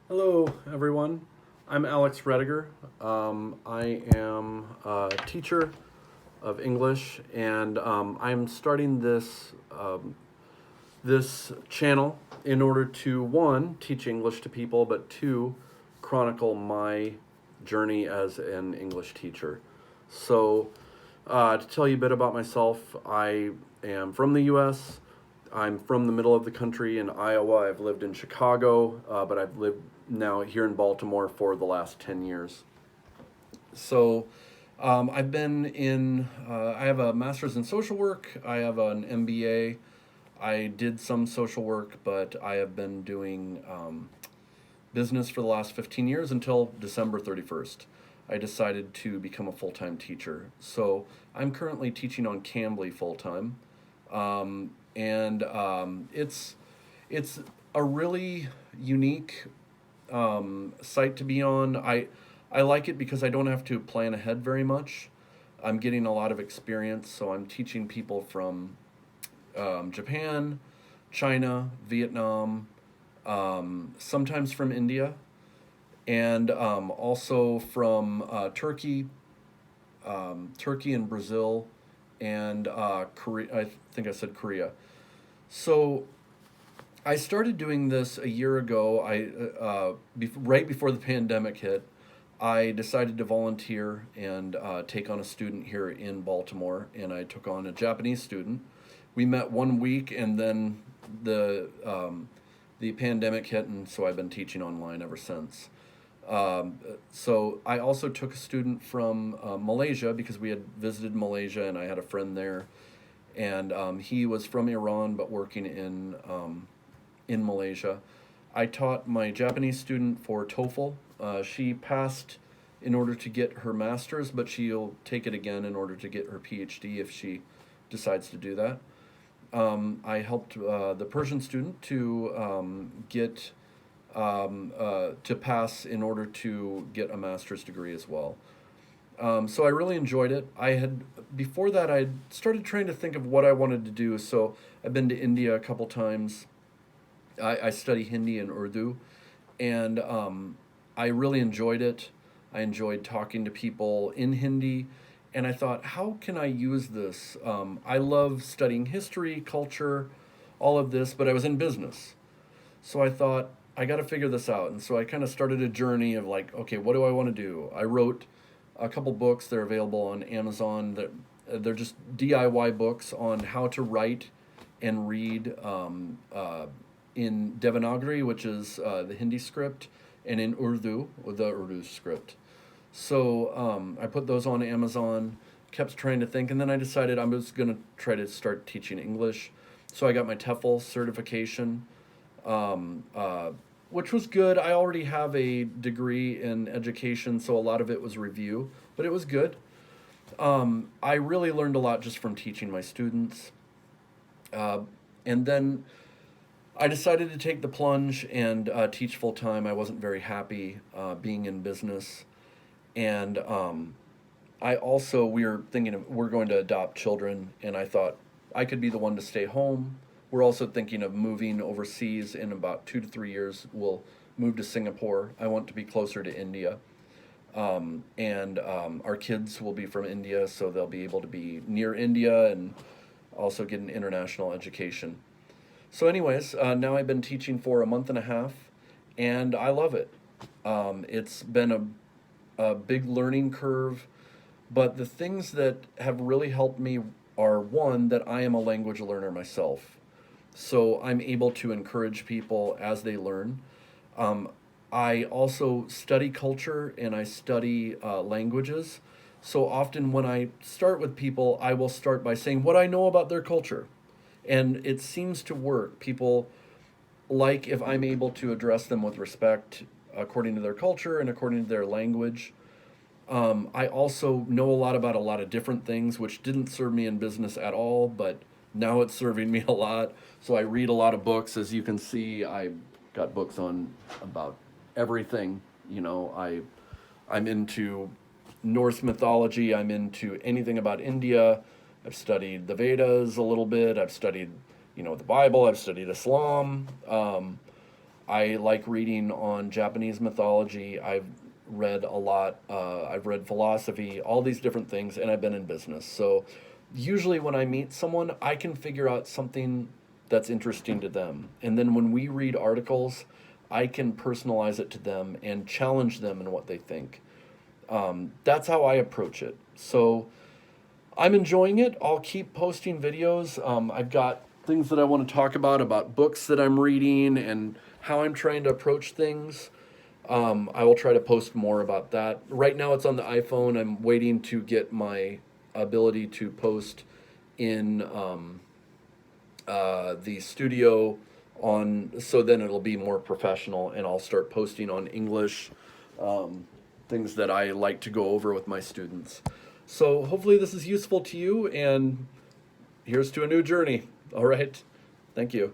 Hello, everyone. I'm Alex Rediger. I am a teacher of English, and I'm starting this channel in order to one teach English to people, but two chronicle my journey as an English teacher. So, to tell you a bit about myself, I am from the U.S. I'm from the middle of the country in Iowa. I've lived in Chicago, but I've lived now here in Baltimore for the last 10 years. So I've been in, I have a master's in social work, I have an MBA. I did some social work, but I have been doing business for the last 15 years until December 31st. I decided to become a full time teacher. So I'm currently teaching on Cambly full time. And it's a really unique site to be on. I like it because I don't have to plan ahead very much. I'm getting a lot of experience, so I'm teaching people from Japan, China, Vietnam, sometimes from India, and also from Turkey and Brazil, and Korea. I think I said Korea. So I started doing this a year ago. Right before the pandemic hit, I decided to volunteer and take on a student here in Baltimore, and I took on a Japanese student. We met 1 week, and then the pandemic hit, and so I've been teaching online ever since. So I also took a student from Malaysia because we had visited Malaysia, and I had a friend there, and he was from Iran but working in Malaysia. I taught my Japanese student for TOEFL. She passed in order to get her master's, but she'll take it again in order to get her PhD if she decides to do that. I helped the Persian student to get to pass in order to get a master's degree as well. So I really enjoyed it. I had before that I started trying to think of what I wanted to do. So I've been to India a couple times. I study Hindi and Urdu, and I really enjoyed it. I enjoyed talking to people in Hindi, and I thought, how can I use this? I love studying history, culture, all of this, but I was in business. So I thought, I got to figure this out. And so I kind of started a journey of like, okay, what do I want to do? I wrote a couple books. They're available on Amazon. They're just DIY books on how to write and read in Devanagari, which is the Hindi script, and in Urdu, the Urdu script. So I put those on Amazon, kept trying to think, and then I decided I was going to try to start teaching English. So I got my TEFL certification, um, uh, which was good. I already have a degree in education, so a lot of it was review, but it was good. I really learned a lot just from teaching my students. Uh, and then I decided to take the plunge and teach full time. I wasn't very happy being in business, and I also we were thinking of we're going to adopt children, and I thought I could be the one to stay home. We're also thinking of moving overseas in about 2 to 3 years. We'll move to Singapore. I want to be closer to India, and our kids will be from India, so they'll be able to be near India and also get an international education. So, anyways, now I've been teaching for a month and a half, and I love it. It's been a big learning curve, but the things that have really helped me are one, that I am a language learner myself. So I'm able to encourage people as they learn. Um, I also study culture and I study languages. So often when I start with people, I will start by saying what I know about their culture. And it seems to work. People like if I'm able to address them with respect according to their culture and according to their language. I also know a lot about a lot of different things, which didn't serve me in business at all, but now it's serving me a lot. So I read a lot of books. As you can see, I got books on about everything. I'm into Norse mythology. I'm into anything about India. I've studied the Vedas a little bit. I've studied, the Bible. I've studied Islam. I like reading on Japanese mythology. I've read a lot. I've read philosophy, all these different things, and I've been in business. So usually when I meet someone, I can figure out something that's interesting to them. And then when we read articles, I can personalize it to them and challenge them in what they think. That's how I approach it. So I'm enjoying it. I'll keep posting videos. I've got things that I want to talk about books that I'm reading and how I'm trying to approach things. I will try to post more about that. Right now it's on the iPhone. I'm waiting to get my ability to post in the studio on, so then it'll be more professional, and I'll start posting on English, things that I like to go over with my students. So hopefully this is useful to you, and here's to a new journey. All right. Thank you.